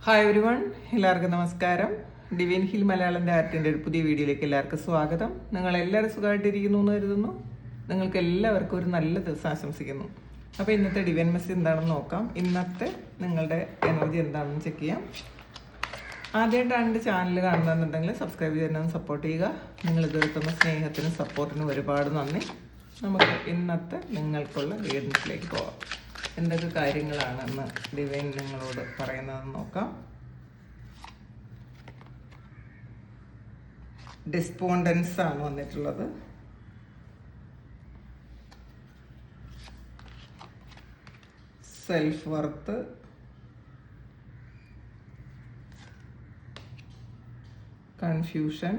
Hi every one, എല്ലാവർക്കും നമസ്കാരം. Divine hill Malayalam ആർട്ടിൻ്റെ ഒരു പുതിയ വീഡിയോയിലേക്ക് എല്ലാവർക്കും സ്വാഗതം. നിങ്ങളെല്ലാവരും സുഖമായിട്ടിരിക്കുന്നു എന്ന് കരുതുന്നു. നിങ്ങൾക്ക് എല്ലാവർക്കും ഒരു നല്ല ദിവസം ആശംസിക്കുന്നു. അപ്പോൾ ഇന്നത്തെ ഡിവൈൻ മെസ്സേജ് എന്താണെന്ന് നോക്കാം. ഇന്നത്തെ നിങ്ങളുടെ എനർജി എന്താണെന്ന് ചെക്ക് ചെയ്യാം. ആദ്യമായിട്ടാണ് എൻ്റെ ചാനൽ കാണുന്നതെന്നുണ്ടെങ്കിൽ സബ്സ്ക്രൈബ് ചെയ്യാനും സപ്പോർട്ട് ചെയ്യുക. നിങ്ങൾ ഇതുവരെ തന്ന സ്നേഹത്തിനും സപ്പോർട്ടിനും ഒരുപാട് നന്ദി. നമുക്ക് ഇന്നത്തെ നിങ്ങൾക്കുള്ള ഗൈഡൻസിലേക്ക് പോകാം. എന്തൊക്കെ കാര്യങ്ങളാണെന്ന് ഡിവൈൻ നിങ്ങളോട് പറയുന്നതെന്ന് നോക്കാം. ഡിസ്പോണ്ടൻസ് ആണ് വന്നിട്ടുള്ളത്. Self worth, confusion,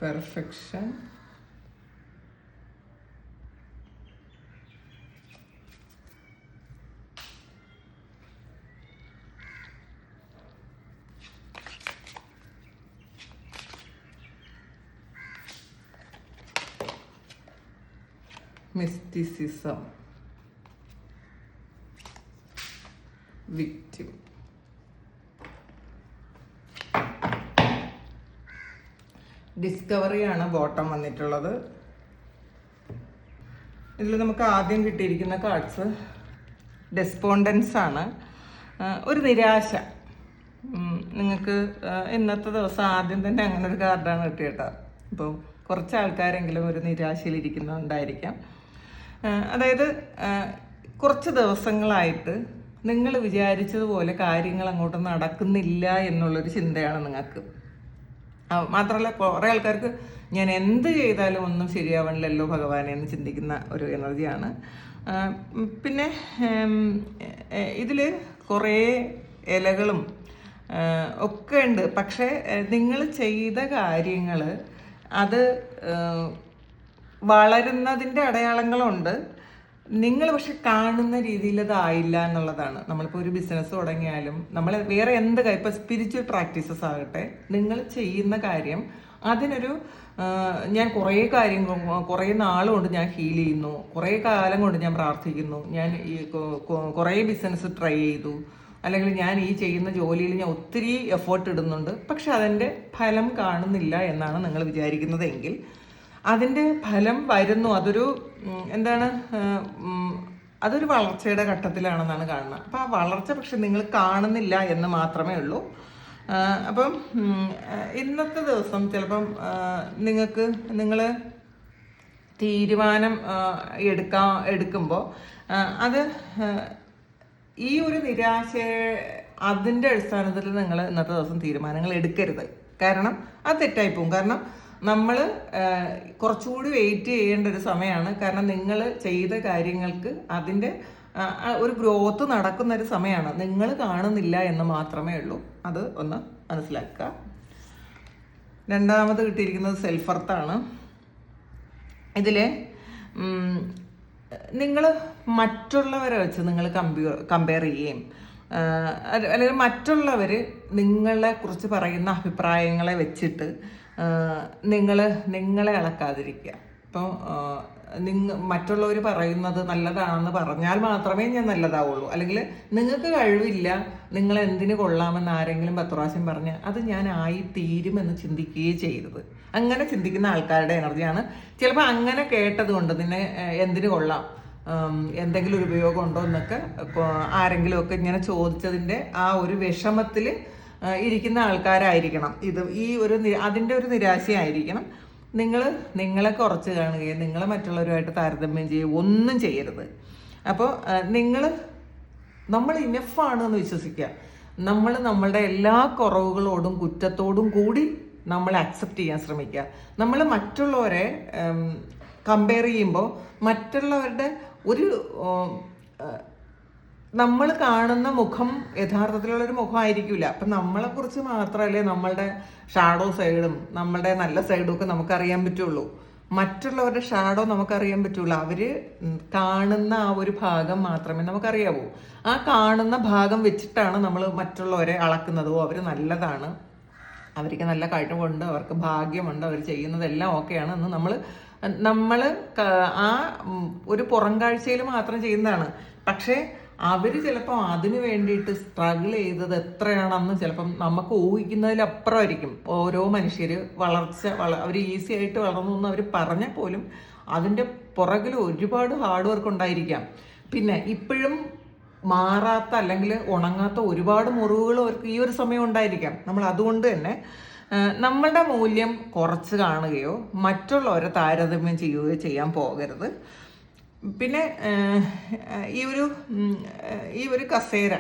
perfection, mysticism, victim. ഡിസ്കവറിയാണ് ബോട്ടം വന്നിട്ടുള്ളത്. ഇതിൽ നമുക്ക് ആദ്യം കിട്ടിയിരിക്കുന്ന കാർഡ്സ് ഡെസ്പോണ്ടൻസ് ആണ്. ഒരു നിരാശ. നിങ്ങൾക്ക് ഇന്നത്തെ ദിവസം ആദ്യം തന്നെ അങ്ങനെ ഒരു കാർഡാണ് കിട്ടിയത്. അപ്പോൾ കുറച്ച് ആൾക്കാരെങ്കിലും ഒരു നിരാശയിലിരിക്കുന്നുണ്ടായിരിക്കാം. അതായത് കുറച്ച് ദിവസങ്ങളായിട്ട് നിങ്ങൾ വിചാരിച്ചതുപോലെ കാര്യങ്ങൾ അങ്ങോട്ട് നടക്കുന്നില്ല എന്നുള്ളൊരു ചിന്തയാണ് നിങ്ങൾക്ക്. മാത്രമല്ല കുറേ ആൾക്കാർക്ക് ഞാൻ എന്ത് ചെയ്താലും ഒന്നും ശരിയാവണില്ലല്ലോ ഭഗവാനെ എന്ന് ചിന്തിക്കുന്ന ഒരു എനർജിയാണ്. പിന്നെ ഇതിൽ കുറേ ഇലകളും ഒക്കെ ഉണ്ട്. പക്ഷേ നിങ്ങൾ ചെയ്ത കാര്യങ്ങൾ അത് വളരുന്നതിൻ്റെ അടയാളങ്ങളുണ്ട്. നിങ്ങൾ പക്ഷെ കാണുന്ന രീതിയിൽ അതായില്ല എന്നുള്ളതാണ്. നമ്മളിപ്പോൾ ഒരു ബിസിനസ് തുടങ്ങിയാലും നമ്മൾ വേറെ എന്ത് കാര്യം, ഇപ്പോൾ സ്പിരിച്വൽ പ്രാക്ടീസസ് ആകട്ടെ, നിങ്ങൾ ചെയ്യുന്ന കാര്യം അതിനൊരു ഞാൻ കുറേ നാളുകൊണ്ട് ഞാൻ ഹീൽ ചെയ്യുന്നു, കുറേ കാലം കൊണ്ട് ഞാൻ പ്രാർത്ഥിക്കുന്നു, ഞാൻ ഈ കുറേ ബിസിനസ് ട്രൈ ചെയ്തു, അല്ലെങ്കിൽ ഞാൻ ഈ ചെയ്യുന്ന ജോലിയിൽ ഞാൻ ഒത്തിരി എഫേർട്ട് ഇടുന്നുണ്ട്, പക്ഷെ അതിൻ്റെ ഫലം കാണുന്നില്ല എന്നാണ് നിങ്ങൾ വിചാരിക്കുന്നതെങ്കിൽ അതിൻ്റെ ഫലം വരുന്നു. അതൊരു വളർച്ചയുടെ ഘട്ടത്തിലാണെന്നാണ് കാണുന്നത്. അപ്പോൾ ആ വളർച്ച പക്ഷെ നിങ്ങൾ കാണുന്നില്ല എന്ന് മാത്രമേ ഉള്ളൂ. അപ്പം ഇന്നത്തെ ദിവസം ചിലപ്പം നിങ്ങൾ തീരുമാനം എടുക്കുമ്പോൾ അത് ഈ ഒരു നിരാശ അതിൻ്റെ അടിസ്ഥാനത്തിൽ നിങ്ങൾ ഇന്നത്തെ ദിവസം തീരുമാനങ്ങൾ എടുക്കരുത്. കാരണം അത് തെറ്റായി പോകും. കാരണം നമ്മൾ കുറച്ചുകൂടി വെയിറ്റ് ചെയ്യേണ്ട ഒരു സമയമാണ്. കാരണം നിങ്ങൾ ചെയ്ത കാര്യങ്ങൾക്ക് അതിൻ്റെ ഒരു ഗ്രോത്ത് നടക്കുന്ന ഒരു സമയമാണ്. നിങ്ങൾ കാണുന്നില്ല എന്ന് മാത്രമേ ഉള്ളൂ. അത് ഒന്ന് മനസ്സിലാക്കുക. രണ്ടാമത് കിട്ടിയിരിക്കുന്നത് സെൽഫ് വർത്താണ്. ഇതിൽ നിങ്ങൾ മറ്റുള്ളവരെ വെച്ച് നിങ്ങൾ കമ്പയർ ചെയ്യുകയും അല്ലെങ്കിൽ മറ്റുള്ളവർ നിങ്ങളെ കുറിച്ച് പറയുന്ന അഭിപ്രായങ്ങളെ വെച്ചിട്ട് നിങ്ങളെ അളക്കാതിരിക്കുക. ഇപ്പോൾ മറ്റുള്ളവർ പറയുന്നത് നല്ലതാണെന്ന് പറഞ്ഞാൽ മാത്രമേ ഞാൻ നല്ലതാവുള്ളൂ, അല്ലെങ്കിൽ നിങ്ങൾക്ക് കഴിവില്ല, നിങ്ങൾ എന്തിന് കൊള്ളാമെന്ന് ആരെങ്കിലും 10 പ്രാവശ്യം പറഞ്ഞ് അത് ഞാൻ ആയി തീരുമെന്ന് ചിന്തിക്കുകയും ചെയ്യരുത്. അങ്ങനെ ചിന്തിക്കുന്ന ആൾക്കാരുടെ എനർജിയാണ്. ചിലപ്പോൾ അങ്ങനെ കേട്ടത് കൊണ്ട് നിന്നെ എന്തിന് കൊള്ളാം, എന്തെങ്കിലും ഒരു ഉപയോഗം ഉണ്ടോ എന്നൊക്കെ ആരെങ്കിലുമൊക്കെ ഇങ്ങനെ ചോദിച്ചതിൻ്റെ ആ ഒരു വിഷമത്തിൽ ഇരിക്കുന്ന ആൾക്കാരായിരിക്കണം ഇത്. അതിൻ്റെ ഒരു നിരാശയായിരിക്കണം. നിങ്ങളെ കുറച്ച് കാണുകയും നിങ്ങളെ മറ്റുള്ളവരുമായിട്ട് താരതമ്യം ചെയ്യുകയും ഒന്നും ചെയ്യരുത്. അപ്പോൾ നമ്മൾ ഇനഫാണെന്ന് വിശ്വസിക്കുക. നമ്മളുടെ എല്ലാ കുറവുകളോടും കുറ്റത്തോടും കൂടി നമ്മൾ അക്സെപ്റ്റ് ചെയ്യാൻ ശ്രമിക്കുക. നമ്മൾ മറ്റുള്ളവരെ കമ്പയർ ചെയ്യുമ്പോൾ മറ്റുള്ളവരുടെ നമ്മൾ കാണുന്ന മുഖം യഥാർത്ഥത്തിലുള്ളൊരു മുഖമായിരിക്കില്ല. അപ്പം നമ്മളെക്കുറിച്ച് മാത്രമല്ലേ നമ്മളുടെ ഷാഡോ സൈഡും നമ്മളുടെ നല്ല സൈഡും ഒക്കെ നമുക്കറിയാൻ പറ്റുള്ളൂ. മറ്റുള്ളവരുടെ ഷാഡോ നമുക്കറിയാൻ പറ്റുള്ളൂ. അവർ കാണുന്ന ആ ഒരു ഭാഗം മാത്രമേ നമുക്കറിയാവൂ. ആ കാണുന്ന ഭാഗം വെച്ചിട്ടാണ് നമ്മൾ മറ്റുള്ളവരെ അളക്കുന്നതോ അവർ നല്ലതാണ്, അവർക്ക് നല്ല കഴിവുണ്ട്, അവർക്ക് ഭാഗ്യമുണ്ട്, അവർ ചെയ്യുന്നതെല്ലാം ഓക്കെയാണ് എന്ന് നമ്മൾ നമ്മൾ ആ ഒരു പുറം കാഴ്ചയിൽ മാത്രം ചെയ്യുന്നതാണ്. പക്ഷേ അവർ ചിലപ്പോൾ അതിന് വേണ്ടിയിട്ട് സ്ട്രഗിൾ ചെയ്തത് എത്രയാണെന്ന് ചിലപ്പം നമുക്ക് ഊഹിക്കുന്നതിലപ്പുറമായിരിക്കും. ഓരോ മനുഷ്യർ അവർ ഈസി ആയിട്ട് വളർന്നു എന്ന് അവർ പറഞ്ഞാൽ പോലും അതിൻ്റെ പുറകിൽ ഒരുപാട് ഹാർഡ് വർക്ക് ഉണ്ടായിരിക്കാം. പിന്നെ ഇപ്പോഴും മാറാത്ത അല്ലെങ്കിൽ ഉണങ്ങാത്ത ഒരുപാട് മുറിവുകൾ അവർക്ക് ഈ ഒരു സമയം ഉണ്ടായിരിക്കാം. നമ്മൾ അതുകൊണ്ട് തന്നെ നമ്മളുടെ മൂല്യം കുറച്ച് കാണുകയോ മറ്റുള്ളവരെ താരതമ്യം ചെയ്യുകയോ ചെയ്യാൻ പോകരുത്. പിന്നെ ഈ ഒരു കസേര,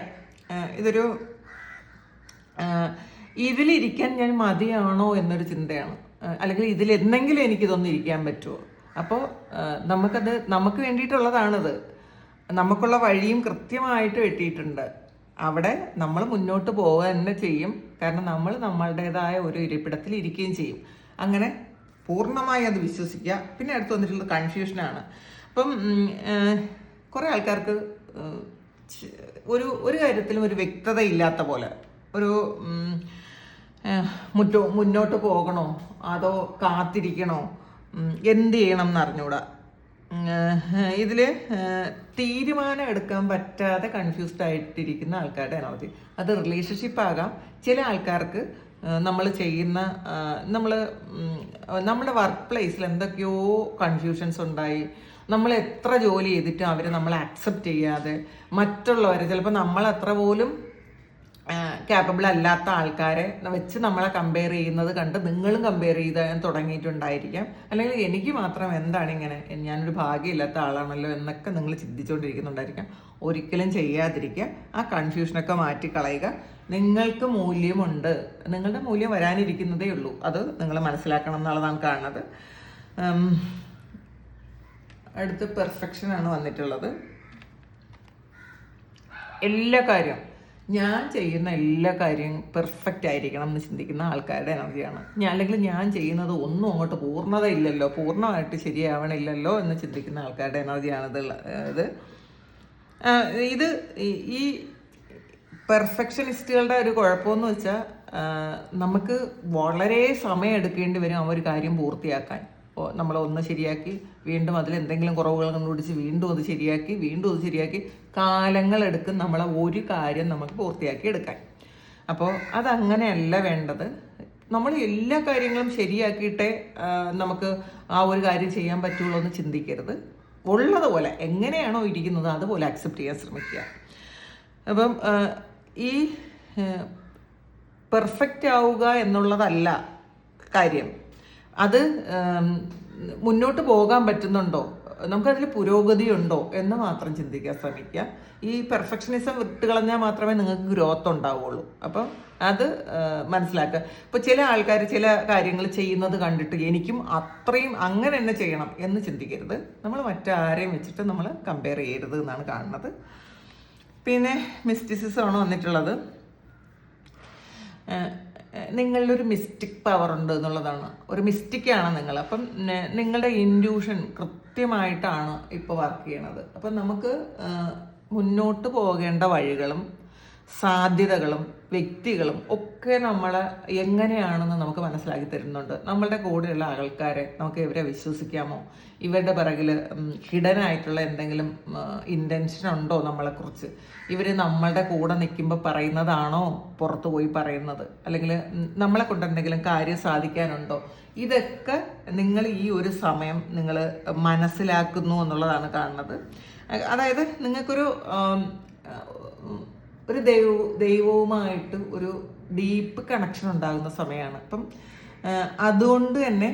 ഇതൊരു ഇതിലിരിക്കാൻ ഞാൻ മതിയാണോ എന്നൊരു ചിന്തയാണ്. അല്ലെങ്കിൽ ഇതിലെന്തെങ്കിലും എനിക്കിതൊന്നും ഇരിക്കാൻ പറ്റുമോ? അപ്പോൾ നമുക്ക് വേണ്ടിയിട്ടുള്ളതാണിത്. നമുക്കുള്ള വഴിയും കൃത്യമായിട്ട് വെട്ടിയിട്ടുണ്ട്. അവിടെ നമ്മൾ മുന്നോട്ട് പോവുക തന്നെ ചെയ്യും. കാരണം നമ്മൾ നമ്മളുടേതായ ഒരു ഇരിപ്പിടത്തിൽ ഇരിക്കുകയും ചെയ്യും. അങ്ങനെ പൂർണ്ണമായി അത് വിശ്വസിക്കുക. പിന്നെ അടുത്ത് വന്നിട്ടുള്ളത് കൺഫ്യൂഷനാണ്. അപ്പം കുറേ ആൾക്കാർക്ക് ഒരു കാര്യത്തിലും ഒരു വ്യക്തത ഇല്ലാത്ത പോലെ, ഒരു മുന്നോട്ട് പോകണോ അതോ കാത്തിരിക്കണോ, എന്ത് ചെയ്യണം എന്നറിഞ്ഞൂടാ. ഇതിൽ തീരുമാനം എടുക്കാൻ പറ്റാതെ കൺഫ്യൂസ്ഡ് ആയിട്ടിരിക്കുന്ന ആൾക്കാരുടെ എനർജി. അത് റിലേഷൻഷിപ്പ് ആകാം. ചില ആൾക്കാർക്ക് നമ്മുടെ വർക്ക് പ്ലേസിൽ എന്തൊക്കെയോ കൺഫ്യൂഷൻസ് ഉണ്ടായി. നമ്മൾ എത്ര ജോലി ചെയ്തിട്ടും അവർ നമ്മളെ അക്സെപ്റ്റ് ചെയ്യാതെ, മറ്റുള്ളവരെ ചിലപ്പോൾ നമ്മളത്ര പോലും ക്യാപ്പബിൾ അല്ലാത്ത ആൾക്കാരെ വെച്ച് നമ്മളെ കമ്പയർ ചെയ്യുന്നത് കണ്ട് നിങ്ങളും കമ്പയർ ചെയ്ത് തുടങ്ങിയിട്ടുണ്ടായിരിക്കാം. അല്ലെങ്കിൽ എനിക്ക് മാത്രം എന്താണ് ഇങ്ങനെ, ഞാനൊരു ഭാഗ്യമില്ലാത്ത ആളാണല്ലോ എന്നൊക്കെ നിങ്ങൾ ചിന്തിച്ചുകൊണ്ടിരിക്കുന്നുണ്ടായിരിക്കാം. ഒരിക്കലും ചെയ്യാതിരിക്കുക. ആ കൺഫ്യൂഷനൊക്കെ മാറ്റിക്കളയുക. നിങ്ങൾക്ക് മൂല്യമുണ്ട്. നിങ്ങളുടെ മൂല്യം വരാനിരിക്കുന്നതേ ഉള്ളൂ. അത് നിങ്ങൾ മനസ്സിലാക്കണം എന്നുള്ളതാണ് കാണുന്നത്. അടുത്ത് പെർഫെക്ഷനാണ് വന്നിട്ടുള്ളത്. ഞാൻ ചെയ്യുന്ന എല്ലാ കാര്യവും പെർഫെക്റ്റ് ആയിരിക്കണം എന്ന് ചിന്തിക്കുന്ന ആൾക്കാരുടെ എനർജിയാണ്. അല്ലെങ്കിൽ ഞാൻ ചെയ്യുന്നത് ഒന്നും അങ്ങോട്ട് പൂർണ്ണത ഇല്ലല്ലോ, പൂർണ്ണമായിട്ട് ശരിയാവണില്ലല്ലോ എന്ന് ചിന്തിക്കുന്ന ആൾക്കാരുടെ എനർജിയാണ് ഇത്. ഈ പെർഫെക്ഷനിസ്റ്റുകളുടെ ഒരു കുഴപ്പമെന്ന് വെച്ചാൽ നമുക്ക് വളരെ സമയം എടുക്കേണ്ടി വരും ആ ഒരു കാര്യം പൂർത്തിയാക്കാൻ. നമ്മളൊന്ന് ശരിയാക്കി വീണ്ടും അതിലെന്തെങ്കിലും കുറവുകൾ കണ്ടുപിടിച്ച് വീണ്ടും അത് ശരിയാക്കി കാലങ്ങളെടുക്കും നമ്മളെ ഒരു കാര്യം നമുക്ക് പൂർത്തിയാക്കി എടുക്കാൻ. അപ്പോൾ അതങ്ങനെയല്ല വേണ്ടത്. നമ്മൾ എല്ലാ കാര്യങ്ങളും ശരിയാക്കിയിട്ടേ നമുക്ക് ആ ഒരു കാര്യം ചെയ്യാൻ പറ്റുള്ളൂ എന്ന് ചിന്തിക്കരുത്. ഉള്ളതുപോലെ എങ്ങനെയാണോ ഇരിക്കുന്നത് അതുപോലെ അക്സെപ്റ്റ് ചെയ്യാൻ ശ്രമിക്കുക. അപ്പം ഈ പെർഫെക്റ്റ് ആവുക എന്നുള്ളതല്ല കാര്യം. അത് മുന്നോട്ട് പോകാൻ പറ്റുന്നുണ്ടോ, നമുക്കതിൽ പുരോഗതി ഉണ്ടോ എന്ന് മാത്രം ചിന്തിക്കാൻ ശ്രമിക്കുക. ഈ പെർഫെക്ഷനിസം വിട്ടുകളഞ്ഞാൽ മാത്രമേ നിങ്ങൾക്ക് ഗ്രോത്ത് ഉണ്ടാവുള്ളൂ. അപ്പം അത് മനസ്സിലാക്കുക. ഇപ്പോൾ ചില ആൾക്കാർ ചില കാര്യങ്ങൾ ചെയ്യുന്നത് കണ്ടിട്ട് എനിക്കും അത്രയും അങ്ങനെ തന്നെ ചെയ്യണം എന്ന് ചിന്തിക്കരുത്. നമ്മൾ മറ്റാരെയും വെച്ചിട്ട് നമ്മൾ കമ്പയർ ചെയ്യരുത് എന്നാണ് കാണുന്നത്. പിന്നെ മിസ്റ്റിസിസമാണ് വന്നിട്ടുള്ളത്. നിങ്ങളിലൊരു മിസ്റ്റിക് പവർ ഉണ്ട് എന്നുള്ളതാണ്. ഒരു മിസ്റ്റിക്കാണ് നിങ്ങൾ. അപ്പം നിങ്ങളുടെ ഇൻറ്റ്യൂഷൻ കൃത്യമായിട്ടാണ് ഇപ്പോൾ വർക്ക് ചെയ്യണത്. അപ്പം നമുക്ക് മുന്നോട്ട് പോകേണ്ട വഴികളും സാധ്യതകളും വ്യക്തികളും ഒക്കെ നമ്മളെ എങ്ങനെയാണെന്ന് നമുക്ക് മനസ്സിലാക്കി തരുന്നുണ്ട്. നമ്മളുടെ കൂടെയുള്ള ആൾക്കാരെ നമുക്ക് ഇവരെ വിശ്വസിക്കാമോ, ഇവരുടെ പിറകിൽ ഹിഡൻ ആയിട്ടുള്ള എന്തെങ്കിലും ഇൻറ്റൻഷൻ ഉണ്ടോ നമ്മളെക്കുറിച്ച്, ഇവർ നമ്മളുടെ കൂടെ നിൽക്കുമ്പോൾ പറയുന്നതാണോ പുറത്തു പോയി പറയുന്നത്, അല്ലെങ്കിൽ നമ്മളെ കൊണ്ട് എന്തെങ്കിലും കാര്യം സാധിക്കാനുണ്ടോ, ഇതൊക്കെ നിങ്ങൾ ഈ ഒരു സമയം നിങ്ങൾ മനസ്സിലാക്കുന്നു എന്നുള്ളതാണ് കാണുന്നത്. അതായത് നിങ്ങൾക്കൊരു ദൈവവുമായിട്ട് ഒരു ഡീപ്പ് കണക്ഷൻ ഉണ്ടാകുന്ന സമയമാണ്. അപ്പം അതുകൊണ്ട് തന്നെ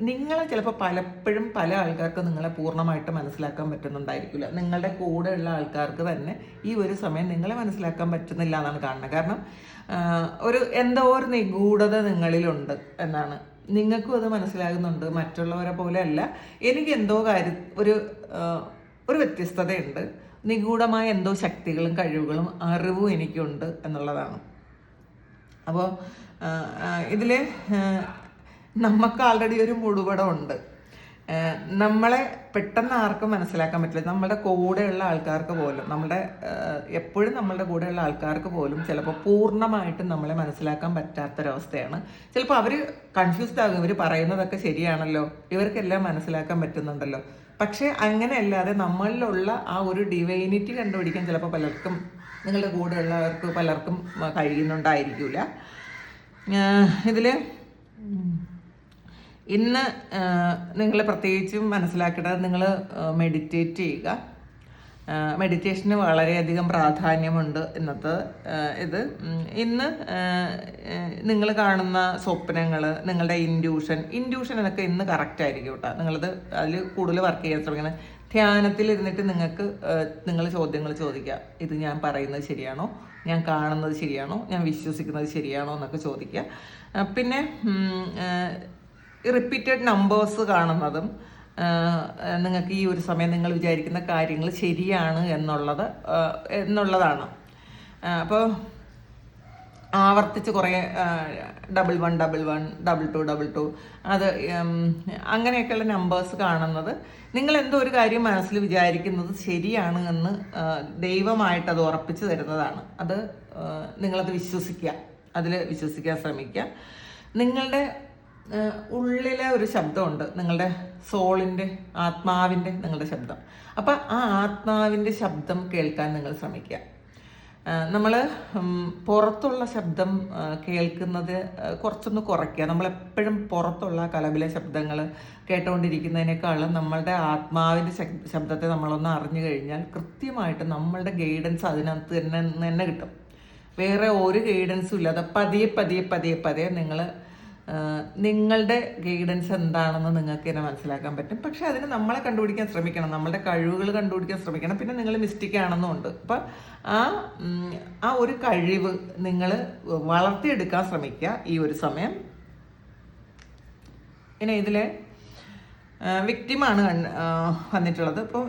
നിങ്ങളെ ചിലപ്പോൾ പലപ്പോഴും പല ആൾക്കാർക്ക് നിങ്ങളെ പൂർണ്ണമായിട്ട് മനസ്സിലാക്കാൻ പറ്റുന്നുണ്ടായിരിക്കില്ല. നിങ്ങളുടെ കൂടെയുള്ള ആൾക്കാർക്ക് തന്നെ ഈ ഒരു സമയം നിങ്ങളെ മനസ്സിലാക്കാൻ പറ്റുന്നില്ല എന്നാണ് കാണുന്നത്. കാരണം എന്തോ ഒരു നിഗൂഢത നിങ്ങളിലുണ്ട് എന്നാണ്. നിങ്ങൾക്കും അത് മനസ്സിലാകുന്നുണ്ട്. മറ്റുള്ളവരെ പോലെ അല്ല, എനിക്ക് എന്തോ ഒരു വ്യത്യസ്തതയുണ്ട്, നിഗൂഢമായ എന്തോ ശക്തികളും കഴിവുകളും അറിവും എനിക്കുണ്ട് എന്നുള്ളതാണ്. അപ്പോൾ ഇതിൽ നമുക്ക് ആൾറെഡി ഒരു മുഴുവടമുണ്ട്. നമ്മളെ പെട്ടെന്ന് ആർക്കും മനസ്സിലാക്കാൻ പറ്റില്ല. നമ്മുടെ കൂടെയുള്ള ആൾക്കാർക്ക് പോലും, എപ്പോഴും നമ്മളുടെ കൂടെയുള്ള ആൾക്കാർക്ക് പോലും ചിലപ്പോൾ പൂർണ്ണമായിട്ടും നമ്മളെ മനസ്സിലാക്കാൻ പറ്റാത്തൊരവസ്ഥയാണ്. ചിലപ്പോൾ അവർ കൺഫ്യൂസ്ഡ് ആകും, ഇവർ പറയുന്നതൊക്കെ ശരിയാണല്ലോ, ഇവർക്കെല്ലാം മനസ്സിലാക്കാൻ പറ്റുന്നുണ്ടല്ലോ. പക്ഷേ അങ്ങനെയല്ലാതെ നമ്മളിലുള്ള ആ ഒരു ഡിവൈനിറ്റി കണ്ടുപിടിക്കാൻ ചിലപ്പോൾ നിങ്ങളുടെ കൂടെയുള്ളവർക്ക് പലർക്കും കഴിയുന്നുണ്ടായിരിക്കില്ല. ഇതിൽ ഇന്ന് നിങ്ങൾ പ്രത്യേകിച്ചും മനസ്സിലാക്കേണ്ടത്, നിങ്ങൾ മെഡിറ്റേറ്റ് ചെയ്യുക. മെഡിറ്റേഷന് വളരെയധികം പ്രാധാന്യമുണ്ട് ഇന്നത്തെ ഇത്. ഇന്ന് നിങ്ങൾ കാണുന്ന സ്വപ്നങ്ങൾ, നിങ്ങളുടെ ഇൻഡ്യൂഷൻ എന്നൊക്കെ ഇന്ന് കറക്റ്റ് ആയിരിക്കും കേട്ടോ. നിങ്ങളത് അതിൽ കൂടുതൽ വർക്ക് ചെയ്യാൻ ശ്രമിക്കണം. ധ്യാനത്തിൽ ഇരുന്നിട്ട് നിങ്ങൾ ചോദ്യങ്ങൾ ചോദിക്കുക. ഇത് ഞാൻ പറയുന്നത് ശരിയാണോ, ഞാൻ കാണുന്നത് ശരിയാണോ, ഞാൻ വിശ്വസിക്കുന്നത് ശരിയാണോ എന്നൊക്കെ ചോദിക്കുക. പിന്നെ റിപ്പീറ്റഡ് നമ്പേഴ്സ് കാണുന്നതും നിങ്ങൾക്ക് ഈ ഒരു സമയം നിങ്ങൾ വിചാരിക്കുന്ന കാര്യങ്ങൾ ശരിയാണ് എന്നുള്ളതാണ്. അപ്പോൾ ആവർത്തിച്ച് കുറേ 1111 12 അത് അങ്ങനെയൊക്കെയുള്ള നമ്പേഴ്സ് കാണുന്നത്, നിങ്ങൾ എന്തോ ഒരു കാര്യം മനസ്സിൽ വിചാരിക്കുന്നത് ശരിയാണ് എന്ന് ദൈവമായിട്ട് അത് ഉറപ്പിച്ചു തരുന്നതാണ്. അത് നിങ്ങളത് വിശ്വസിക്കുക, അതിൽ വിശ്വസിക്കാൻ ശ്രമിക്കുക. നിങ്ങളുടെ ഉള്ളിലെ ഒരു ശബ്ദമുണ്ട്, നിങ്ങളുടെ സോളിൻ്റെ, ആത്മാവിൻ്റെ നിങ്ങളുടെ ശബ്ദം. അപ്പം ആ ആത്മാവിൻ്റെ ശബ്ദം കേൾക്കാൻ നിങ്ങൾ ശ്രമിക്കുക. നമ്മൾ പുറത്തുള്ള ശബ്ദം കേൾക്കുന്നത് കുറച്ചൊന്ന് കുറയ്ക്കുക. നമ്മളെപ്പോഴും പുറത്തുള്ള കലപിലെ ശബ്ദങ്ങൾ കേട്ടുകൊണ്ടിരിക്കുന്നതിനേക്കാളും നമ്മളുടെ ആത്മാവിൻ്റെ ശബ്ദത്തെ നമ്മളൊന്ന് അറിഞ്ഞു കഴിഞ്ഞാൽ കൃത്യമായിട്ട് നമ്മളുടെ ഗൈഡൻസ് അതിനകത്ത് തന്നെ കിട്ടും. വേറെ ഒരു ഗൈഡൻസും ഇല്ലാതെ പതിയെ നിങ്ങൾ നിങ്ങളുടെ ഗൈഡൻസ് എന്താണെന്ന് നിങ്ങൾക്ക് തന്നെ മനസ്സിലാക്കാൻ പറ്റും. പക്ഷെ അതിന് നമ്മളെ കണ്ടുപിടിക്കാൻ ശ്രമിക്കണം, നമ്മളുടെ കഴിവുകൾ കണ്ടുപിടിക്കാൻ ശ്രമിക്കണം. പിന്നെ നിങ്ങൾ മിസ്റ്റേക്ക് ആണെന്നുണ്ട്. അപ്പം ആ ഒരു കഴിവ് നിങ്ങൾ വളർത്തിയെടുക്കാൻ ശ്രമിക്കുക ഈ ഒരു സമയം. പിന്നെ ഇതിലെ വിക്റ്റിമാണ് വന്നിട്ടുള്ളത്. ഇപ്പോൾ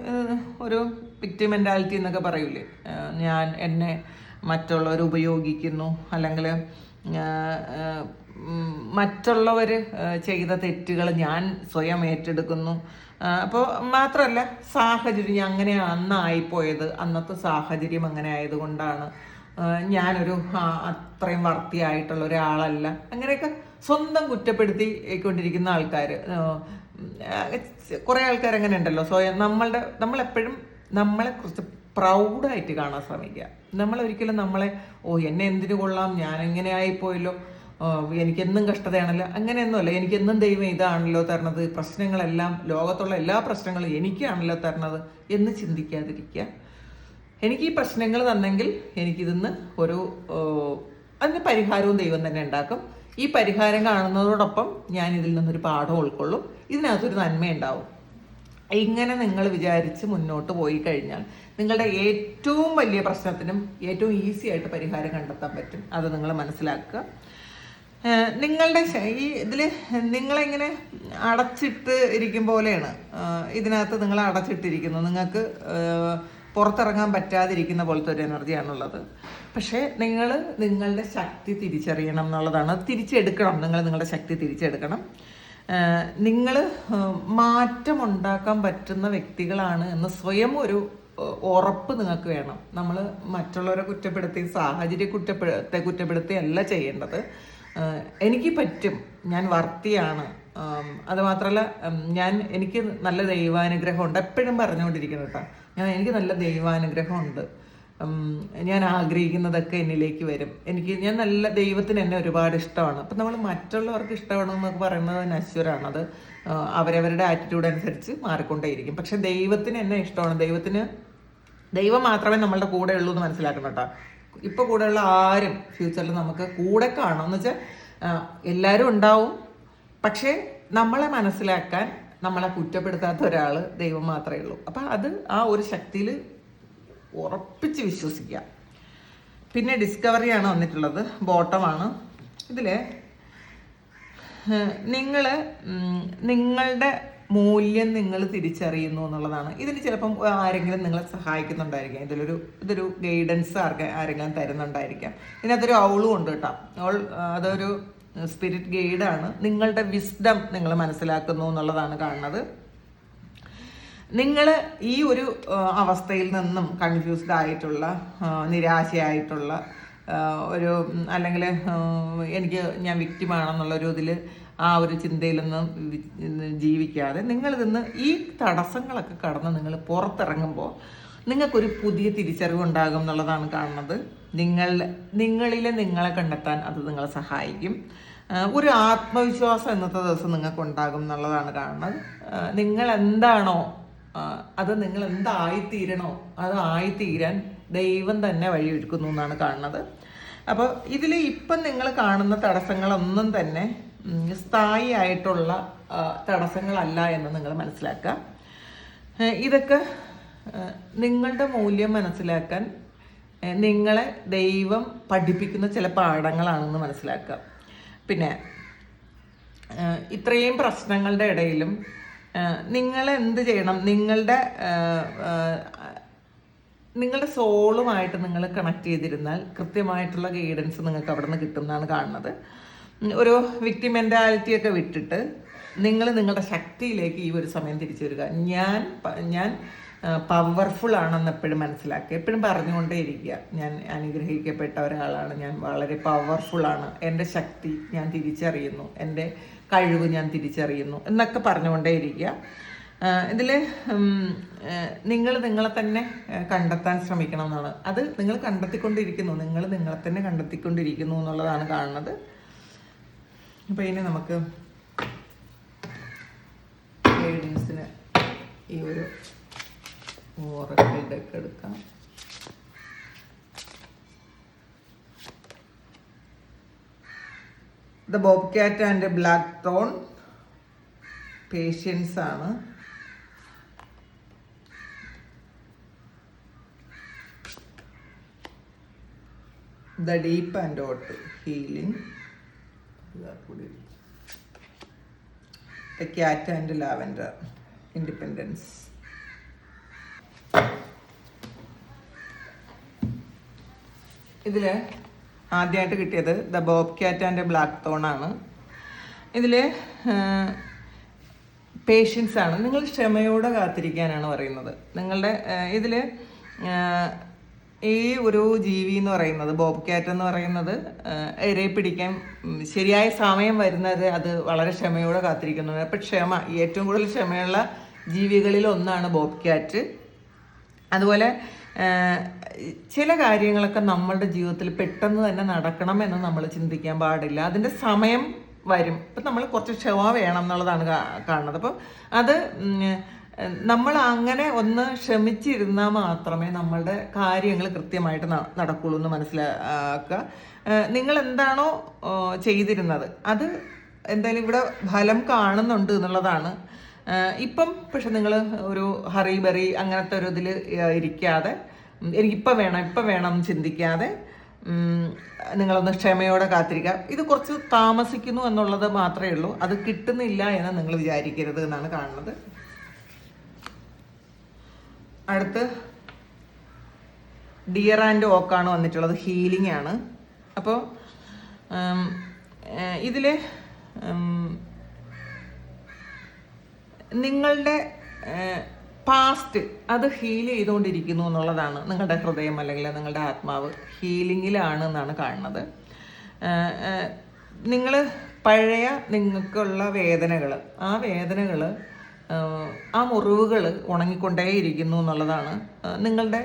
ഒരു വിക്റ്റിം മെൻറ്റാലിറ്റി എന്നൊക്കെ പറയൂലേ, എന്നെ മറ്റുള്ളവർ ഉപയോഗിക്കുന്നു, അല്ലെങ്കിൽ മറ്റുള്ളവർ ചെയ്ത തെറ്റുകൾ ഞാൻ സ്വയം ഏറ്റെടുക്കുന്നു. അപ്പോൾ മാത്രമല്ല, സാഹചര്യം അങ്ങനെ അന്നായിപ്പോയത്, അന്നത്തെ സാഹചര്യം അങ്ങനെ ആയതുകൊണ്ടാണ്, ഞാനൊരു അത്രയും വർത്തിയായിട്ടുള്ള ഒരാളല്ല, അങ്ങനെയൊക്കെ സ്വന്തം കുറ്റപ്പെടുത്തിക്കൊണ്ടിരിക്കുന്ന ആൾക്കാർ, കുറേ ആൾക്കാർ അങ്ങനെ ഉണ്ടല്ലോ. സ്വയം നമ്മളെപ്പോഴും നമ്മളെക്കുറിച്ച് പ്രൗഡായിട്ട് കാണാൻ ശ്രമിക്കുക. നമ്മളൊരിക്കലും എന്നെ എന്തിനു കൊള്ളാം, ഞാൻ എങ്ങനെ ആയിപ്പോയല്ലോ, എനിക്കെന്നും കഷ്ടതയാണല്ലോ, അങ്ങനെയൊന്നുമല്ല. എനിക്കെന്നും ദൈവം ഇതാണല്ലോ തരണത്, പ്രശ്നങ്ങളെല്ലാം, ലോകത്തുള്ള എല്ലാ പ്രശ്നങ്ങളും എനിക്കാണല്ലോ തരണത് എന്ന് ചിന്തിക്കാതിരിക്കുക. എനിക്ക് ഈ പ്രശ്നങ്ങൾ തന്നെങ്കിൽ എനിക്കിതിന്ന് അതിന് പരിഹാരവും ദൈവം തന്നെ ഉണ്ടാക്കും. ഈ പരിഹാരം കാണുന്നതോടൊപ്പം ഞാൻ ഇതിൽ നിന്നൊരു പാഠം ഉൾക്കൊള്ളും, ഇതിനകത്തൊരു നന്മയുണ്ടാവും. ഇങ്ങനെ നിങ്ങൾ വിചാരിച്ച് മുന്നോട്ട് പോയി കഴിഞ്ഞാൽ നിങ്ങളുടെ ഏറ്റവും വലിയ പ്രശ്നത്തിനും ഏറ്റവും ഈസി ആയിട്ട് പരിഹാരം കണ്ടെത്താൻ പറ്റും. അത് നിങ്ങൾ മനസ്സിലാക്കുക. നിങ്ങളുടെ ഇതിൽ നിങ്ങളിങ്ങനെ അടച്ചിട്ട് ഇരിക്കും പോലെയാണ്. ഇതിനകത്ത് നിങ്ങൾ അടച്ചിട്ടിരിക്കുന്നു, നിങ്ങൾക്ക് പുറത്തിറങ്ങാൻ പറ്റാതിരിക്കുന്ന പോലത്തെ ഒരു എനർജിയാണുള്ളത്. പക്ഷേ നിങ്ങളുടെ ശക്തി തിരിച്ചറിയണം എന്നുള്ളതാണ്. തിരിച്ചെടുക്കണം, നിങ്ങളുടെ ശക്തി തിരിച്ചെടുക്കണം. നിങ്ങൾ മാറ്റമുണ്ടാക്കാൻ പറ്റുന്ന വ്യക്തികളാണ് എന്ന് സ്വയം ഒരു ഉറപ്പ് നിങ്ങൾക്ക് വേണം. നമ്മൾ മറ്റുള്ളവരെ കുറ്റപ്പെടുത്തി, സാഹചര്യത്തെ കുറ്റപ്പെടുത്തി അല്ല ചെയ്യേണ്ടത്. എനിക്ക് പറ്റും, ഞാൻ വർത്തിയാണ്, അതുമാത്രമല്ല എനിക്ക് നല്ല ദൈവാനുഗ്രഹമുണ്ട്, എപ്പോഴും പറഞ്ഞുകൊണ്ടിരിക്കണം കേട്ടോ. എനിക്ക് നല്ല ദൈവാനുഗ്രഹമുണ്ട്, ഞാൻ ആഗ്രഹിക്കുന്നതൊക്കെ എന്നിലേക്ക് വരും, ഞാൻ നല്ല ദൈവത്തിന് എന്നെ ഒരുപാട് ഇഷ്ടമാണ്. അപ്പം നമ്മൾ മറ്റുള്ളവർക്ക് ഇഷ്ടമാണെന്നൊക്കെ പറയുന്നത് നശ്വരാണ്. അത് അവരവരുടെ ആറ്റിറ്റ്യൂഡ് അനുസരിച്ച് മാറിക്കൊണ്ടേയിരിക്കും. പക്ഷെ ദൈവത്തിന് എന്നെ ഇഷ്ടമാണ്, ദൈവം മാത്രമേ നമ്മളുടെ കൂടെ ഉള്ളൂ എന്ന് മനസ്സിലാക്കണം കേട്ടോ. ഇപ്പോൾ കൂടെയുള്ള ആരും ഫ്യൂച്ചറിൽ നമുക്ക് കൂടെ കാണും എന്ന് വെച്ചാൽ എല്ലാവരും ഉണ്ടാവും. പക്ഷേ നമ്മളെ മനസ്സിലാക്കാൻ, നമ്മളെ കുറ്റപ്പെടുത്താത്ത ഒരാൾ ദൈവം മാത്രമേ ഉള്ളൂ. അപ്പം അത് ആ ഒരു ശക്തിയിൽ ഉറപ്പിച്ച് വിശ്വസിക്കുക. പിന്നെ ഡിസ്കവറിയാണ് വന്നിട്ടുള്ളത്, ബോട്ടമാണ്. ഇതിൽ നിങ്ങളുടെ മൂല്യം നിങ്ങൾ തിരിച്ചറിയുന്നു എന്നുള്ളതാണ്. ഇതിന് ചിലപ്പം ആരെങ്കിലും നിങ്ങളെ സഹായിക്കുന്നുണ്ടായിരിക്കാം. ഇതൊരു ഗൈഡൻസ് ആരെങ്കിലും തരുന്നുണ്ടായിരിക്കാം. ഇതിനകത്തൊരു ഔളും ഉണ്ട് കേട്ടോ. അതൊരു സ്പിരിറ്റ് ഗൈഡാണ്. നിങ്ങളുടെ വിസ്ഡം നിങ്ങൾ മനസ്സിലാക്കുന്നു എന്നുള്ളതാണ് കാണുന്നത്. നിങ്ങൾ ഈ ഒരു അവസ്ഥയിൽ നിന്നും കൺഫ്യൂസ്ഡ് ആയിട്ടുള്ള നിരാശയായിട്ടുള്ള ഒരു അല്ലെങ്കിൽ ഞാൻ വിക്റ്റിമാണെന്നുള്ളൊരു ഇതിൽ ആ ഒരു ചിന്തയിലൊന്നും ജീവിക്കാതെ നിങ്ങളിതിന്ന് ഈ തടസ്സങ്ങളൊക്കെ കടന്ന് നിങ്ങൾ പുറത്തിറങ്ങുമ്പോൾ നിങ്ങൾക്കൊരു പുതിയ തിരിച്ചറിവുണ്ടാകും എന്നുള്ളതാണ് കാണുന്നത്. നിങ്ങളിലെ നിങ്ങളെ കണ്ടെത്താൻ അത് നിങ്ങളെ സഹായിക്കും. ഒരു ആത്മവിശ്വാസം ഇന്നത്തെ ദിവസം നിങ്ങൾക്ക് ഉണ്ടാകും എന്നുള്ളതാണ് കാണുന്നത്. നിങ്ങൾ എന്താണോ അത് നിങ്ങൾ എന്തായിത്തീരണോ അത് ആയിത്തീരാൻ ദൈവം തന്നെ വഴിയൊരുക്കുന്നു എന്നാണ് കാണുന്നത്. അപ്പോൾ ഇതിൽ ഇപ്പം നിങ്ങൾ കാണുന്ന തടസ്സങ്ങളൊന്നും തന്നെ സ്ഥായി ആയിട്ടുള്ള തടസ്സങ്ങളല്ല എന്ന് നിങ്ങൾ മനസ്സിലാക്കുക. ഇതൊക്കെ നിങ്ങളുടെ മൂല്യം മനസ്സിലാക്കാൻ നിങ്ങളെ ദൈവം പഠിപ്പിക്കുന്ന ചില പാഠങ്ങളാണെന്ന് മനസ്സിലാക്കുക. പിന്നെ ഇത്രയും പ്രശ്നങ്ങളുടെ ഇടയിലും നിങ്ങൾ എന്ത് ചെയ്യണം, നിങ്ങളുടെ സോളുമായിട്ട് നിങ്ങൾ കണക്ട് ചെയ്തിരുന്നാൽ കൃത്യമായിട്ടുള്ള ഗൈഡൻസ് നിങ്ങൾക്ക് അവിടെ നിന്ന് കിട്ടുന്നതാണ് കാണുന്നത്. ഒരു വിക്ടിം മെൻറ്റാലിറ്റിയൊക്കെ വിട്ടിട്ട് നിങ്ങളുടെ ശക്തിയിലേക്ക് ഈ ഒരു സമയം തിരിച്ചു വരിക. ഞാൻ പവർഫുൾ ആണെന്ന് എപ്പോഴും മനസ്സിലാക്കുക. എപ്പോഴും പറഞ്ഞുകൊണ്ടേ ഇരിക്കുക, ഞാൻ അനുഗ്രഹിക്കപ്പെട്ട ഒരാളാണ്, ഞാൻ വളരെ പവർഫുള്ളാണ്, എൻ്റെ ശക്തി ഞാൻ തിരിച്ചറിയുന്നു, എൻ്റെ കഴിവ് ഞാൻ തിരിച്ചറിയുന്നു എന്നൊക്കെ പറഞ്ഞുകൊണ്ടേ ഇരിക്കുക. ഇതിൽ നിങ്ങളെ തന്നെ കണ്ടെത്താൻ ശ്രമിക്കണം എന്നാണ്. അത് നിങ്ങൾ കണ്ടെത്തിക്കൊണ്ടിരിക്കുന്നു, നിങ്ങളെ തന്നെ കണ്ടെത്തിക്കൊണ്ടിരിക്കുന്നു എന്നുള്ളതാണ് കാണുന്നത്. അപ്പോൾ ഇനി നമുക്ക് ഗൈഡൻസിന് ഈ ഒരു ഓറക്കിൾ ഡെക്ക് എടുക്കാം. The bobcat and black tone patience ആണ്. The deep and oat healing. The cat and lavender independence. ഇതിൽ ആദ്യമായിട്ട് കിട്ടിയത് the bobcat and black tone ആണ്. ഇതിൽ പേഷ്യൻസ് ആണ്. നിങ്ങൾ ക്ഷമയോടെ കാത്തിരിക്കാനാണ് പറയുന്നത്. നിങ്ങളുടെ ഇതിൽ ഈ ഒരു ജീവി എന്ന് പറയുന്നത്, ബോബ്കാറ്റ് എന്ന് പറയുന്നത്, ഇരയെ പിടിക്കാൻ ശരിയായ സമയം വരുന്നത് അത് വളരെ ക്ഷമയോടെ കാത്തിരിക്കുന്നത്. അപ്പം ഏറ്റവും കൂടുതൽ ക്ഷമയുള്ള ജീവികളിൽ ഒന്നാണ് ബോബ്കാറ്റ്. അതുപോലെ ചില കാര്യങ്ങളൊക്കെ നമ്മളുടെ ജീവിതത്തിൽ പെട്ടെന്ന് തന്നെ നടക്കണം എന്ന് നമ്മൾ ചിന്തിക്കാൻ പാടില്ല. അതിൻ്റെ സമയം വരും. ഇപ്പം നമ്മൾ കുറച്ച് ക്ഷമ വേണം എന്നുള്ളതാണ് കാണുന്നത്. അപ്പം അത് നമ്മൾ അങ്ങനെ ഒന്ന് ക്ഷമിച്ചിരുന്നാൽ മാത്രമേ നമ്മളുടെ കാര്യങ്ങൾ കൃത്യമായിട്ട് നടക്കുള്ളൂ എന്ന് മനസ്സിലാക്കുക. നിങ്ങൾ എന്താണോ ചെയ്തിരുന്നത് അത് എന്തായാലും ഇവിടെ ഫലം കാണുന്നുണ്ട് എന്നുള്ളതാണ്. ഇപ്പം പക്ഷെ നിങ്ങൾ ഒരു ഹറിബറി അങ്ങനത്തെ ഒരു ഇതിൽ ഇരിക്കാതെ എനിക്കിപ്പം വേണം ചിന്തിക്കാതെ നിങ്ങളൊന്ന് ക്ഷമയോടെ കാത്തിരിക്കുക. ഇത് കുറച്ച് താമസിക്കുന്നു എന്നുള്ളത് മാത്രമേ ഉള്ളൂ. അത് കിട്ടുന്നില്ല എന്ന് നിങ്ങൾ വിചാരിക്കരുത് എന്നാണ് കാണുന്നത്. അടുത്ത് ഡിയർ ആൻഡ് ഓക്കാണ് വന്നിട്ടുള്ളത്. ഹീലിംഗ് ആണ്. അപ്പോൾ ഇതിൽ നിങ്ങളുടെ പാസ്റ്റ് അത് ഹീൽ ചെയ്തുകൊണ്ടിരിക്കുന്നു എന്നുള്ളതാണ്. നിങ്ങളുടെ ഹൃദയം അല്ലെങ്കിൽ നിങ്ങളുടെ ആത്മാവ് ഹീലിങ്ങിലാണ് എന്നാണ് കാണുന്നത്. നിങ്ങൾ പഴയ നിങ്ങൾക്കുള്ള വേദനകൾ, ആ വേദനകൾ, ആ മുറിവുകൾ ഉണങ്ങിക്കൊണ്ടേയിരിക്കുന്നു എന്നുള്ളതാണ്. നിങ്ങളുടെ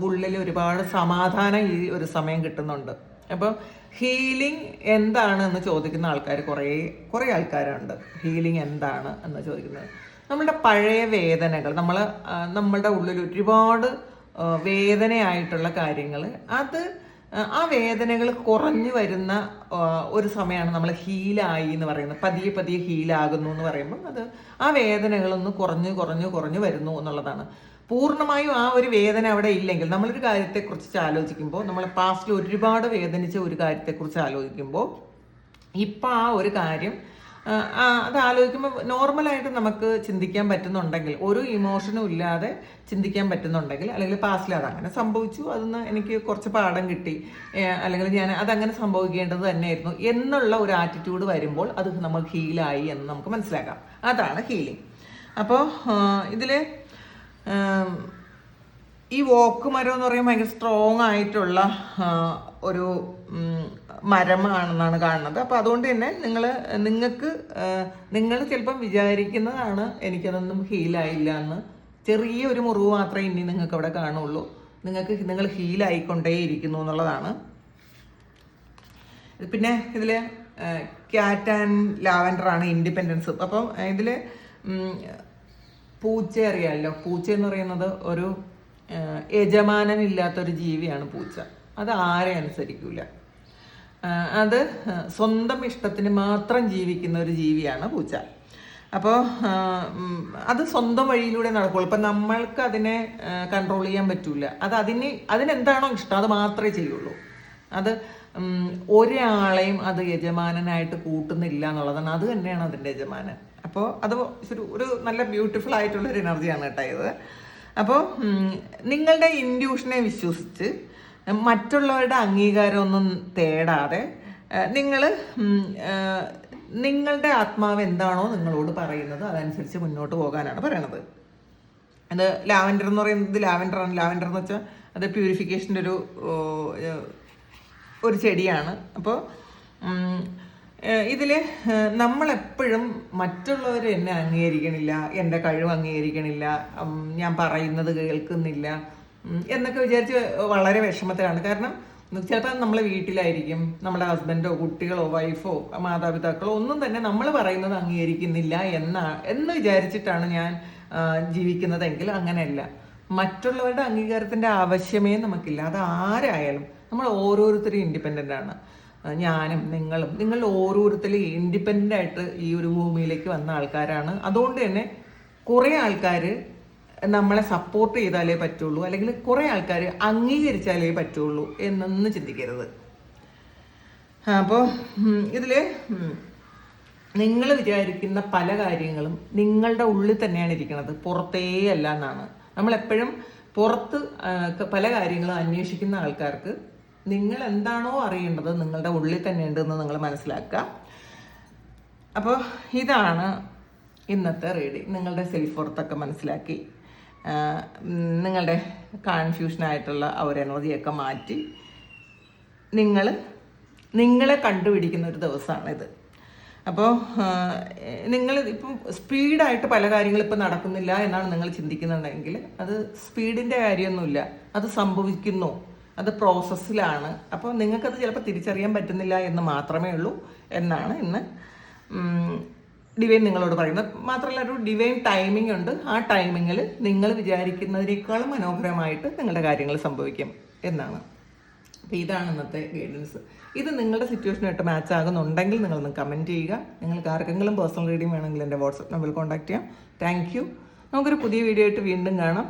ഉള്ളിൽ ഒരുപാട് സമാധാനം ഈ ഒരു സമയം കിട്ടുന്നുണ്ട്. അപ്പോൾ ഹീലിംഗ് എന്താണ് എന്ന് ചോദിക്കുന്ന ആൾക്കാർ കുറേ ആൾക്കാരുണ്ട്. ഹീലിംഗ് എന്താണ് എന്ന് ചോദിക്കുന്നത്, നമ്മളുടെ പഴയ വേദനകൾ, നമ്മളുടെ ഉള്ളിൽ ഒരുപാട് വേദനയായിട്ടുള്ള കാര്യങ്ങൾ, ആ വേദനകൾ കുറഞ്ഞു വരുന്ന ഒരു സമയമാണ് നമ്മൾ ഹീലായി എന്ന് പറയുന്നത്. പതിയെ ഹീലാകുന്നു എന്ന് പറയുമ്പോൾ അത് ആ വേദനകളൊന്ന് കുറഞ്ഞു വരുന്നു എന്നുള്ളതാണ്. പൂർണ്ണമായും ആ ഒരു വേദന അവിടെ ഇല്ലെങ്കിൽ, നമ്മളൊരു കാര്യത്തെക്കുറിച്ച് ആലോചിക്കുമ്പോൾ, നമ്മൾ പാസ്റ്റിൽ ഒരുപാട് വേദനിച്ച ഒരു കാര്യത്തെക്കുറിച്ച് ആലോചിക്കുമ്പോൾ ഇപ്പം ആ ഒരു കാര്യം അത് ആലോചിക്കുമ്പോൾ നോർമലായിട്ട് നമുക്ക് ചിന്തിക്കാൻ പറ്റുന്നുണ്ടെങ്കിൽ, ഒരു ഇമോഷനും ഇല്ലാതെ ചിന്തിക്കാൻ പറ്റുന്നുണ്ടെങ്കിൽ, അല്ലെങ്കിൽ പാസ്റ്റിൽ അതങ്ങനെ സംഭവിച്ചു, അതിന്ന് എനിക്ക് കുറച്ച് പാഠം കിട്ടി, അല്ലെങ്കിൽ ഞാൻ അതങ്ങനെ സംഭവിക്കേണ്ടത് തന്നെയായിരുന്നു എന്നുള്ള ഒരു ആറ്റിറ്റ്യൂഡ് വരുമ്പോൾ അത് നമ്മൾ ഹീലായി എന്ന് നമുക്ക് മനസ്സിലാക്കാം. അതാണ് ഹീലിംഗ്. അപ്പോൾ ഇതിൽ ഈ വോക്ക് മരം എന്ന് പറയുമ്പോൾ ഭയങ്കര സ്ട്രോങ് ആയിട്ടുള്ള ഒരു മരമാണെന്നാണ് കാണുന്നത്. അപ്പോൾ അതുകൊണ്ട് തന്നെ നിങ്ങൾ ചിലപ്പം വിചാരിക്കുന്നതാണ് എനിക്കതൊന്നും ഹീലായില്ല എന്ന്. ചെറിയൊരു മുറിവ് മാത്രമേ ഇനി നിങ്ങൾക്ക് അവിടെ കാണുള്ളൂ. നിങ്ങൾ ഹീലായിക്കൊണ്ടേയിരിക്കുന്നു എന്നുള്ളതാണ്. പിന്നെ ഇതിൽ ക്യാറ്റ് ആൻഡ് ലാവൻഡറാണ് ഇൻഡിപെൻഡൻസ്. അപ്പം ഇതിൽ പൂച്ച അറിയാമല്ലോ. പൂച്ച എന്ന് പറയുന്നത് ഒരു യജമാനനില്ലാത്തൊരു ജീവിയാണ് പൂച്ച. അത് ആരെ അനുസരിക്കില്ല. അത് സ്വന്തം ഇഷ്ടത്തിന് മാത്രം ജീവിക്കുന്ന ഒരു ജീവിയാണ് പൂച്ച. അപ്പോൾ അത് സ്വന്തം വഴിയിലൂടെ നടക്കുള്ളൂ. ഇപ്പം നമ്മൾക്ക് അതിനെ കൺട്രോൾ ചെയ്യാൻ പറ്റില്ല. അതിനെന്താണോ ഇഷ്ടം അത് മാത്രമേ ചെയ്യുള്ളൂ. അത് ഒരാളെയും അത് യജമാനനായിട്ട് കൂട്ടുന്നില്ല എന്നുള്ളതാണ്. അത് തന്നെയാണ് അതിൻ്റെ യജമാനൻ. അപ്പോൾ അത് ഒരു നല്ല ബ്യൂട്ടിഫുൾ ആയിട്ടുള്ളൊരു എനർജിയാണ് കേട്ടോ ഇത്. അപ്പോൾ നിങ്ങളുടെ ഇൻഡ്യൂഷനെ വിശ്വസിച്ച് മറ്റുള്ളവരുടെ അംഗീകാരമൊന്നും തേടാതെ നിങ്ങളുടെ ആത്മാവ് എന്താണോ നിങ്ങളോട് പറയുന്നത് അതനുസരിച്ച് മുന്നോട്ട് പോകാനാണ് പറയണത്. അത് ലാവൻഡർ എന്ന് പറയുന്നത് ലാവൻഡറാണ്. ലാവൻഡർ എന്ന് വെച്ചാൽ അത് പ്യൂരിഫിക്കേഷൻ്റെ ഒരു ചെടിയാണ്. അപ്പോൾ ഇതിൽ നമ്മളെപ്പോഴും മറ്റുള്ളവർ എന്നെ അംഗീകരിക്കണില്ല, എൻ്റെ കഴിവ് അംഗീകരിക്കണില്ല, ഞാൻ പറയുന്നത് കേൾക്കുന്നില്ല എന്നൊക്കെ വിചാരിച്ച് വളരെ വിഷമത്തിലാണ്. കാരണം ചിലപ്പോൾ നമ്മളെ വീട്ടിലായിരിക്കും, നമ്മുടെ ഹസ്ബൻഡോ കുട്ടികളോ വൈഫോ മാതാപിതാക്കളോ ഒന്നും തന്നെ നമ്മൾ പറയുന്നത് അംഗീകരിക്കുന്നില്ല എന്ന് വിചാരിച്ചിട്ടാണ് ഞാൻ ജീവിക്കുന്നതെങ്കിൽ അങ്ങനെയല്ല. മറ്റുള്ളവരുടെ അംഗീകാരത്തിൻ്റെ ആവശ്യമേ നമുക്കില്ല. അത് ആരായാലും നമ്മൾ ഓരോരുത്തരും ഇൻഡിപെൻഡൻ്റ് ആണ്. ഞാനും നിങ്ങൾ ഓരോരുത്തരും ഇൻഡിപെൻഡൻ്റ് ആയിട്ട് ഈ ഒരു ഭൂമിയിലേക്ക് വന്ന ആൾക്കാരാണ്. അതുകൊണ്ട് തന്നെ കുറേ ആൾക്കാർ നമ്മളെ സപ്പോർട്ട് ചെയ്താലേ പറ്റുള്ളൂ, അല്ലെങ്കിൽ കുറേ ആൾക്കാർ അംഗീകരിച്ചാലേ പറ്റുള്ളൂ എന്നൊന്നും ചിന്തിക്കരുത്. അപ്പോൾ ഇതിൽ നിങ്ങൾ വിചാരിക്കുന്ന പല കാര്യങ്ങളും നിങ്ങളുടെ ഉള്ളിൽ തന്നെയാണ് ഇരിക്കുന്നത്, പുറത്തേ അല്ല എന്നാണ്. നമ്മളെപ്പോഴും പുറത്ത് പല കാര്യങ്ങളും അന്വേഷിക്കുന്ന ആൾക്കാർക്ക് നിങ്ങൾ എന്താണോ അറിയേണ്ടത് നിങ്ങളുടെ ഉള്ളിൽ തന്നെ ഉണ്ടെന്ന് നിങ്ങൾ മനസ്സിലാക്കുക. അപ്പോൾ ഇതാണ് ഇന്നത്തെ റീഡിങ്. നിങ്ങളുടെ സെൽഫ് വർത്തൊക്കെ മനസ്സിലാക്കി നിങ്ങളുടെ കൺഫ്യൂഷനായിട്ടുള്ള ആ ഒരു എനർജിയൊക്കെ മാറ്റി നിങ്ങളെ കണ്ടുപിടിക്കുന്ന ഒരു ദിവസമാണിത്. അപ്പോൾ നിങ്ങൾ ഇപ്പം സ്പീഡായിട്ട് പല കാര്യങ്ങളും ഇപ്പം നടക്കുന്നില്ല എന്നാണ് നിങ്ങൾ ചിന്തിക്കുന്നുണ്ടെങ്കിൽ അത് സ്പീഡിൻ്റെ കാര്യമൊന്നുമില്ല, അത് സംഭവിക്കുന്നു, അത് പ്രോസസ്സിലാണ്. അപ്പോൾ നിങ്ങൾക്കത് ചിലപ്പോൾ തിരിച്ചറിയാൻ പറ്റുന്നില്ല എന്ന് മാത്രമേ ഉള്ളൂ എന്നാണ് ഇന്ന് ഡിവൈൻ നിങ്ങളോട് പറയുന്നത്. മാത്രമല്ല ഒരു ഡിവൈൻ ടൈമിംഗ് ഉണ്ട്. ആ ടൈമിങ്ങിൽ നിങ്ങൾ വിചാരിക്കുന്നതിനേക്കാളും മനോഹരമായിട്ട് നിങ്ങളുടെ കാര്യങ്ങൾ സംഭവിക്കും എന്നാണ്. അപ്പോൾ ഇതാണ് ഇന്നത്തെ ഗൈഡൻസ്. ഇത് നിങ്ങളുടെ സിറ്റുവേഷനായിട്ട് മാച്ച് ആകുന്നുണ്ടെങ്കിൽ നിങ്ങളൊന്ന് കമൻറ്റ് ചെയ്യുക. നിങ്ങൾക്ക് ആർക്കെങ്കിലും പേഴ്സണൽ റീഡിംഗ് വേണമെങ്കിൽ എൻ്റെ വാട്സപ്പ് നമ്പറിൽ കോൺടാക്ട് ചെയ്യാം. Thank you. നമുക്കൊരു പുതിയ വീഡിയോ ആയിട്ട് വീണ്ടും കാണാം.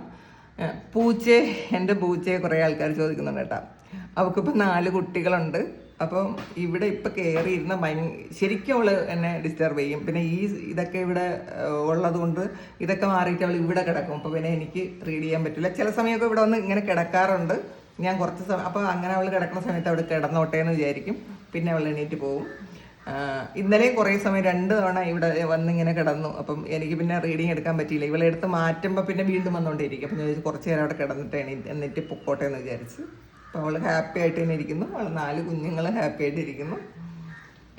എൻ്റെ പൂച്ചയെ കുറേ ആൾക്കാർ ചോദിക്കുന്നുണ്ട് കേട്ടോ. അവൾക്കിപ്പോൾ 4 കുട്ടികളുണ്ട്. അപ്പം ഇവിടെ ഇപ്പം കയറിയിരുന്ന ശരിക്കും അവൾ എന്നെ ഡിസ്റ്റർബ് ചെയ്യും. പിന്നെ ഇതൊക്കെ ഇവിടെ ഉള്ളത് കൊണ്ട് ഇതൊക്കെ മാറിയിട്ട് അവൾ ഇവിടെ കിടക്കും. അപ്പോൾ പിന്നെ എനിക്ക് റീഡ് ചെയ്യാൻ പറ്റില്ല. ചില സമയമൊക്കെ ഇവിടെ വന്ന് ഇങ്ങനെ കിടക്കാറുണ്ട്. ഞാൻ കുറച്ച് സമയം അപ്പോൾ അങ്ങനെ അവൾ കിടക്കുന്ന സമയത്ത് അവിടെ കിടന്നോട്ടെ എന്ന് വിചാരിക്കും. പിന്നെ അവൾ എണീറ്റ് പോകും. ഇന്നലെയും കുറേ സമയം 2 തവണ ഇവിടെ വന്നിങ്ങനെ കിടന്നു. അപ്പം എനിക്ക് പിന്നെ റീഡിങ് എടുക്കാൻ പറ്റിയില്ല. ഇവളെ എടുത്ത് മാറ്റുമ്പോൾ പിന്നെ വീണ്ടും വന്നുകൊണ്ടിരിക്കും. അപ്പം ഞാൻ വിചാരിച്ചു കുറച്ച് നേരം അവിടെ കിടന്നിട്ട് എന്നിട്ട് പൊക്കോട്ടെ എന്ന് വിചാരിച്ച്. അപ്പോൾ അവൾ ഹാപ്പി ആയിട്ട് തന്നെ ഇരിക്കുന്നു. അവൾ 4 കുഞ്ഞുങ്ങൾ ഹാപ്പി ആയിട്ടിരിക്കുന്നു.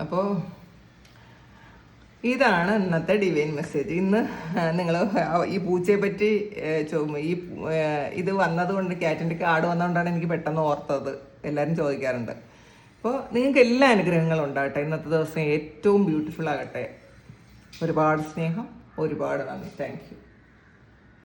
അപ്പോൾ ഇതാണ് ഇന്നത്തെ ഡിവൈൻ മെസ്സേജ്. ഇന്ന് നിങ്ങൾ ഈ പൂച്ചയെ പറ്റി ഇത് വന്നതുകൊണ്ട് ക്യാറ്റിൻ്റെ കാർഡ് വന്നതുകൊണ്ടാണ് എനിക്ക് പെട്ടെന്ന് ഓർത്തത്. എല്ലാവരും ചോദിക്കാറുണ്ട്. അപ്പോൾ നിങ്ങൾക്ക് എല്ലാ അനുഗ്രഹങ്ങളും ഉണ്ടാകട്ടെ. ഇന്നത്തെ ദിവസം ഏറ്റവും ബ്യൂട്ടിഫുൾ ആകട്ടെ. ഒരുപാട് സ്നേഹം, ഒരുപാട് നന്ദി. Thank you.